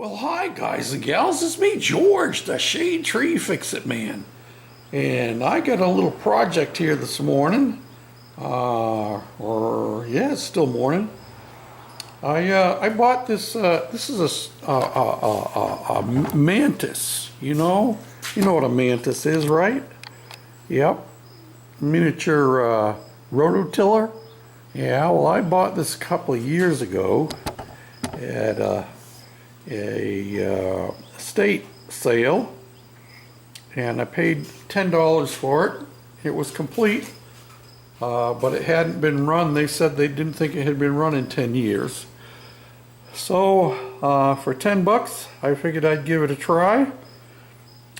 Well, hi guys and gals, it's me, George, the Shade Tree Fix-It Man. And I got a little project here this morning. It's still morning. I bought this, this is a Mantis, you know what a Mantis is, right? Yep, miniature rototiller. Yeah, well, I bought this a couple of years ago at a estate sale, and I paid $10 for it. It was complete, but it hadn't been run. They said they didn't think it had been run in 10 years. So for 10 bucks, I figured I'd give it a try.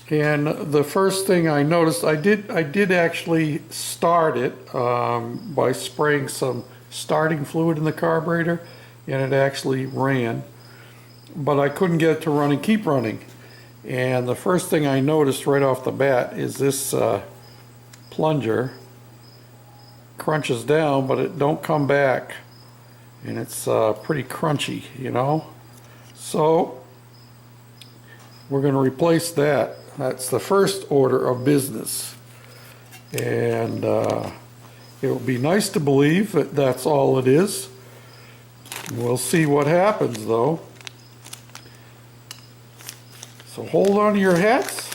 And the first thing I noticed, I did actually start it by spraying some starting fluid in the carburetor, and it actually ran. But I couldn't get it to run and keep running. And the first thing I noticed right off the bat is this plunger crunches down, but it don't come back. And it's pretty crunchy, you know. So we're going to replace that. That's the first order of business. And it would be nice to believe that that's all it is. We'll see what happens though. So hold on to your hats,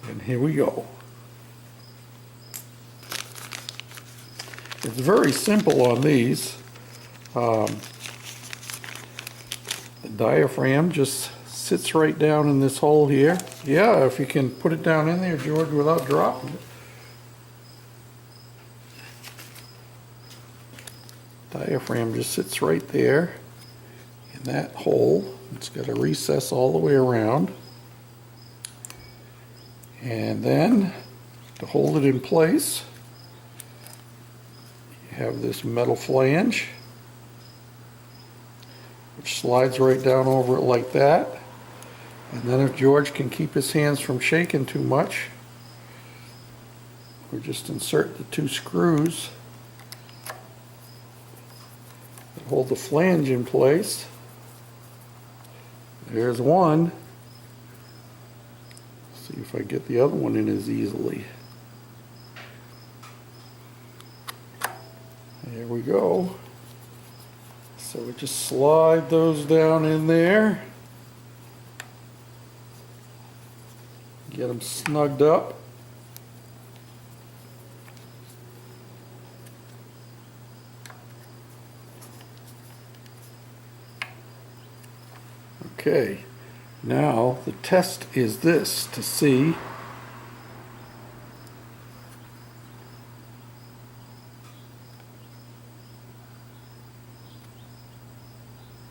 and here we go. It's very simple on these. The diaphragm just sits right down in this hole here. Yeah, if you can put it down in there, George, without dropping it. Diaphragm just sits right there in that hole. It's got a recess all the way around. And then, to hold it in place, you have this metal flange, which slides right down over it like that. And then if George can keep his hands from shaking too much, we just insert the two screws that hold the flange in place. There's one. See if I get the other one in as easily. There we go. So we just slide those down in there. Get them snugged up. Okay, now the test is this, to see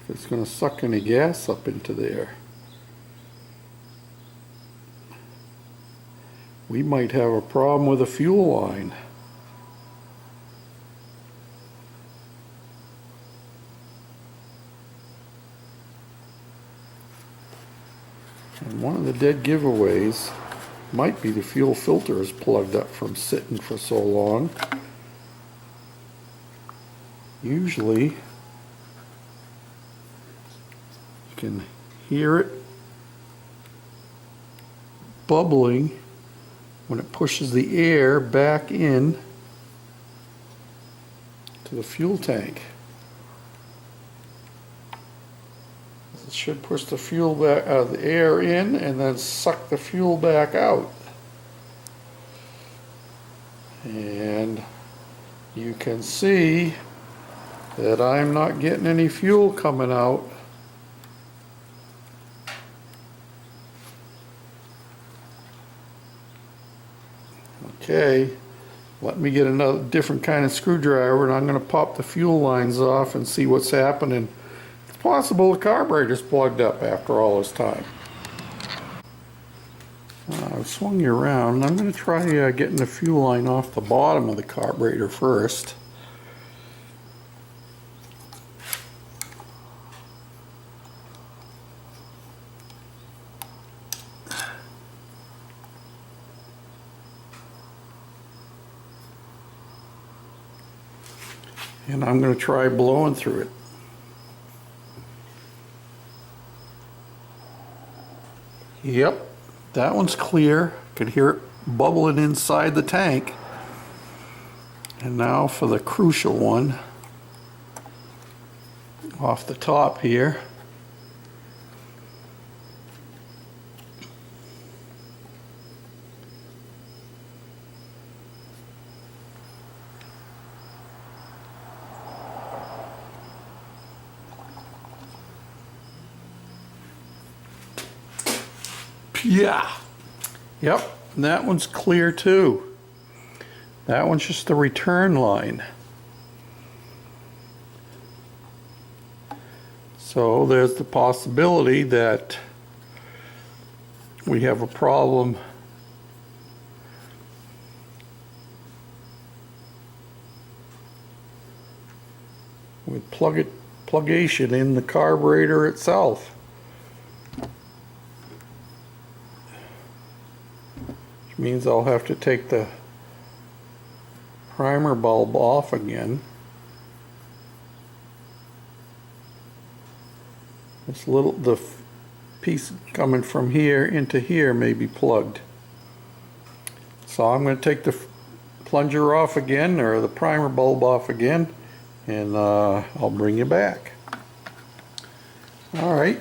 if it's going to suck any gas up into there. We might have a problem with a fuel line. And one of the dead giveaways might be the fuel filter is plugged up from sitting for so long. Usually you can hear it bubbling when it pushes the air back in to the fuel tank. It should push the fuel back, the air in, and then suck the fuel back out. And you can see that I'm not getting any fuel coming out. Okay, let me get another different kind of screwdriver, and I'm going to pop the fuel lines off and see what's happening. It's possible the carburetor's plugged up after all this time. I've swung you around. I'm going to try getting the fuel line off the bottom of the carburetor first. And I'm going to try blowing through it. Yep, that one's clear. Could hear it bubbling inside the tank. And now for the crucial one, off the top here. Yeah. Yep, and that one's clear too. That one's just the return line. So there's the possibility that we have a problem with plugation in the carburetor itself. Which means I'll have to take the primer bulb off again. The piece coming from here into here may be plugged. So I'm going to take the plunger off again, or the primer bulb off again, and I'll bring you back. Alright,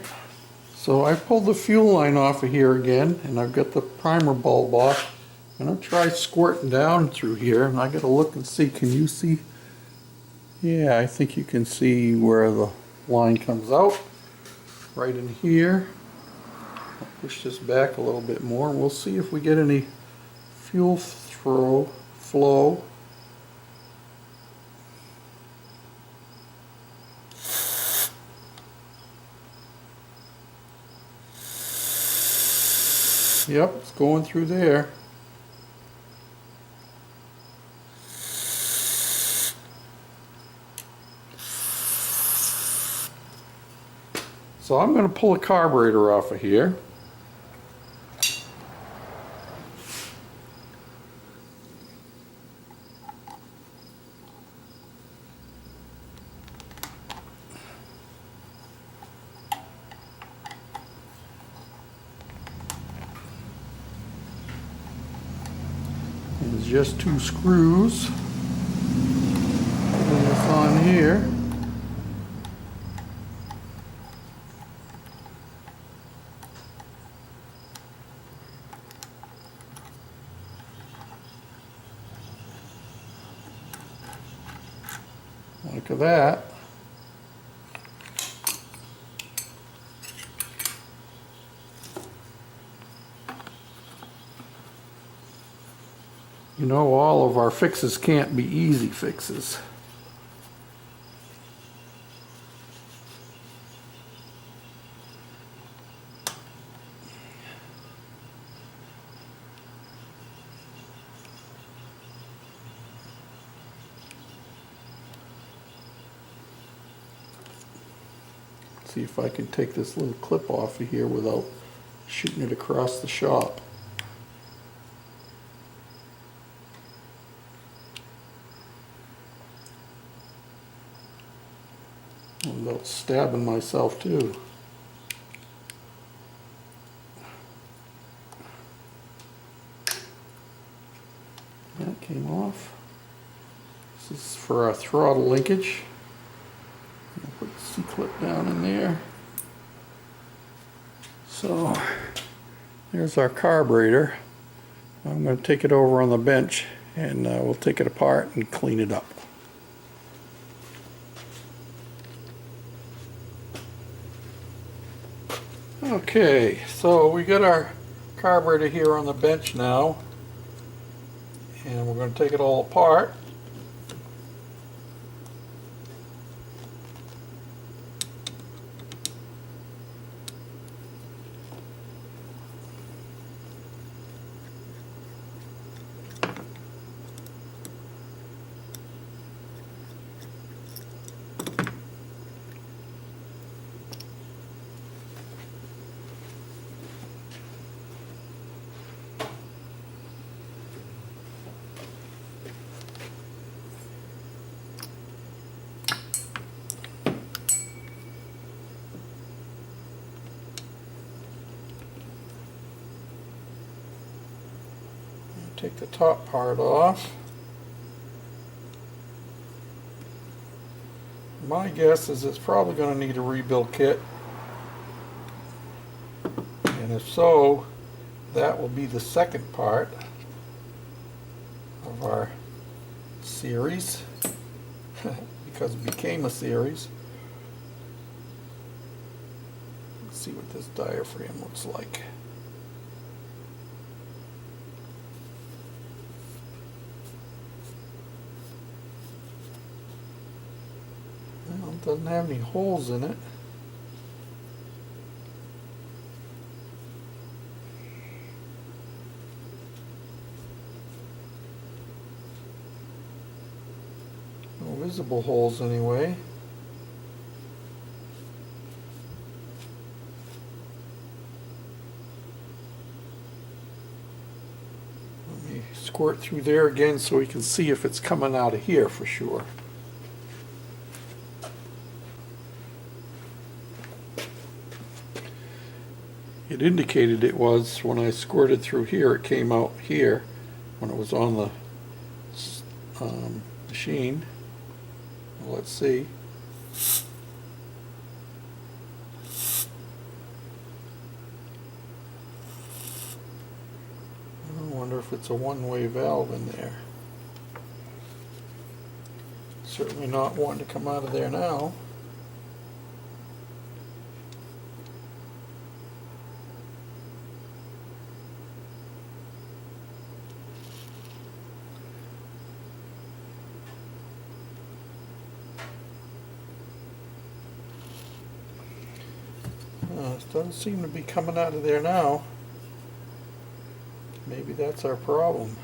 so I pulled the fuel line off of here again, and I've got the primer bulb off. I'm going to try squirting down through here, and I got to look and see. Can you see? Yeah, I think you can see where the line comes out. Right in here. I'll push this back a little bit more, and we'll see if we get any fuel flow. Yep, it's going through there. So I'm going to pull a carburetor off of here. There's just 2 screws. Putting this on here. Look at that. You know, all of our fixes can't be easy fixes. See if I can take this little clip off of here without shooting it across the shop. Without stabbing myself too. That came off. This is for our throttle linkage. I'll put the C-clip down in there. So there's our carburetor. I'm going to take it over on the bench, and we'll take it apart and clean it up. Okay, so we got our carburetor here on the bench now, and we're going to take it all apart. take the top part off. My guess is it's probably going to need a rebuild kit, and if so, that will be the second part of our series, because it became a series. Let's see what this diaphragm looks like. Well, it doesn't have any holes in it. No visible holes anyway. Let me squirt through there again so we can see if it's coming out of here for sure. It indicated it was when I squirted through here. It came out here when it was on the machine. Well, let's see. I wonder if it's a one-way valve in there. Certainly not wanting to come out of there now. It doesn't seem to be coming out of there now. Maybe that's our problem.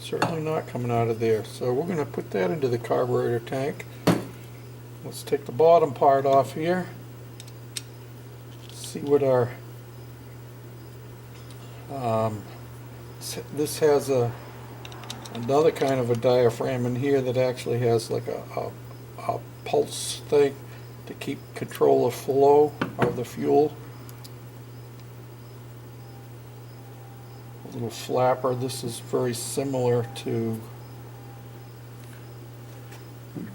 Certainly not coming out of there. So we're going to put that into the carburetor tank. Let's take the bottom part off here. See what our this has another kind of a diaphragm in here that actually has like a pulse thing to keep control of flow of the fuel. Little flapper. This is very similar to, you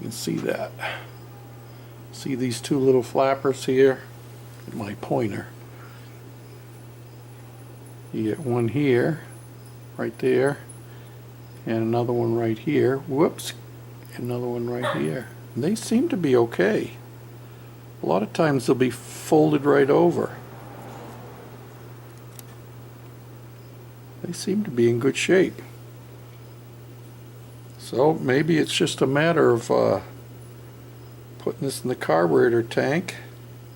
can see that. See these two little flappers here? My pointer. You get one here, right there, and another one right here. Whoops, another one right here. And they seem to be okay. A lot of times they'll be folded right over. They seem to be in good shape. So maybe it's just a matter of putting this in the carburetor tank,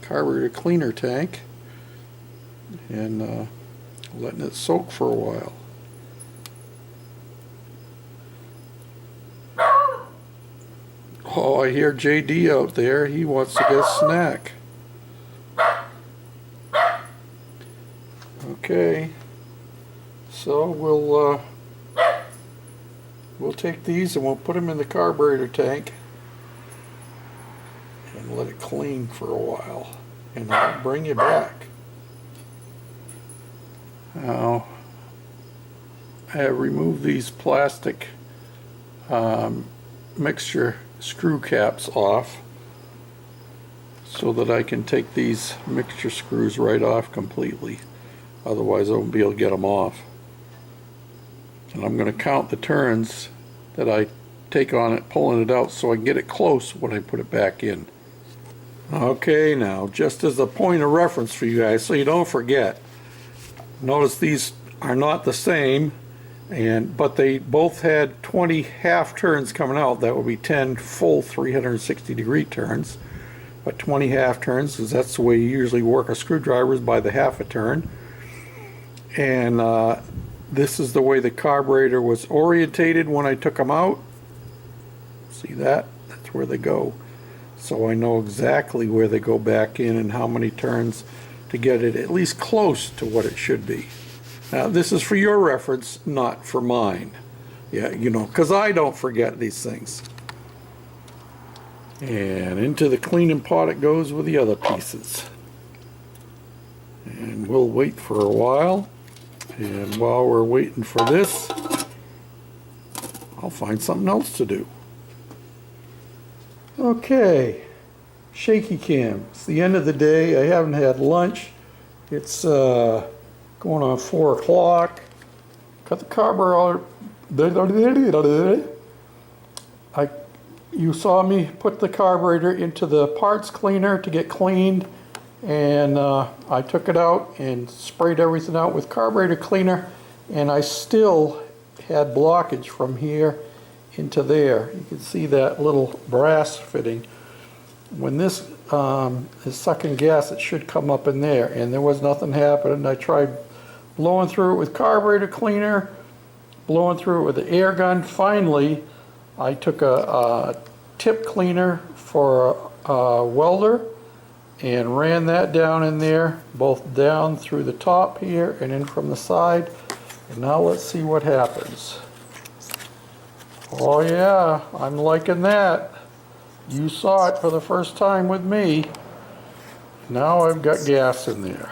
carburetor cleaner tank, and letting it soak for a while. Oh, I hear JD out there. He wants to get a snack. Okay. So we'll take these and we'll put them in the carburetor tank and let it clean for a while, and I'll bring you back. Now I have removed these plastic mixture screw caps off so that I can take these mixture screws right off completely. Otherwise I won't be able to get them off. And I'm going to count the turns that I take on it, pulling it out so I can get it close when I put it back in. Okay, now just as a point of reference for you guys so you don't forget, notice these are not the same, but they both had 20 half turns coming out. That would be 10 full 360 degree turns, but 20 half turns, because that's the way you usually work a screwdriver, is by the half a turn. And this is the way the carburetor was orientated when I took them out. See that? That's where they go. so I know exactly where they go back in and how many turns to get it at least close to what it should be. Now this is for your reference, not for mine. Yeah, you know, because I don't forget these things. And into the cleaning pot it goes with the other pieces. And we'll wait for a while. And while we're waiting for this, I'll find something else to do. Okay, shaky cam. It's the end of the day. I haven't had lunch. It's going on 4 o'clock. Cut the carburetor. You saw me put the carburetor into the parts cleaner to get cleaned, and I took it out and sprayed everything out with carburetor cleaner, and I still had blockage from here into there. You can see that little brass fitting. When this is sucking gas, it should come up in there, and there was nothing happening. I tried blowing through it with carburetor cleaner, blowing through it with the air gun. Finally, I took a tip cleaner for a welder and ran that down in there, both down through the top here and in from the side. And now let's see what happens. Oh yeah, I'm liking that. You saw it for the first time with me. Now I've got gas in there.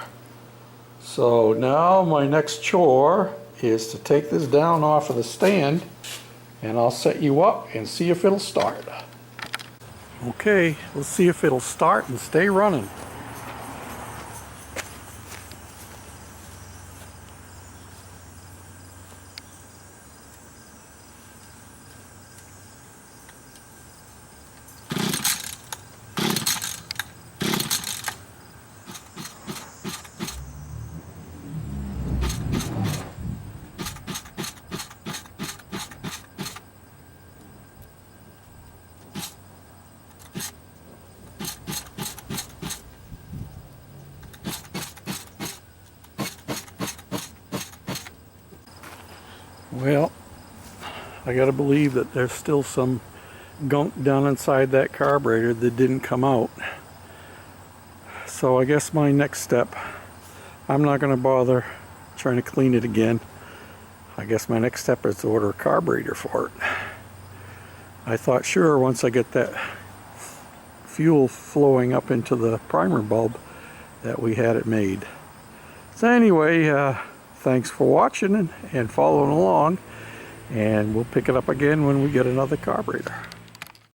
So now my next chore is to take this down off of the stand, and I'll set you up and see if it'll start. Okay, let's see if it'll start and stay running. Well, I gotta believe that there's still some gunk down inside that carburetor that didn't come out. So I guess my next step, I'm not gonna bother trying to clean it again. I guess my next step is to order a carburetor for it. I thought sure once I get that fuel flowing up into the primer bulb that we had it made. So anyway, thanks for watching and following along, and we'll pick it up again when we get another carburetor.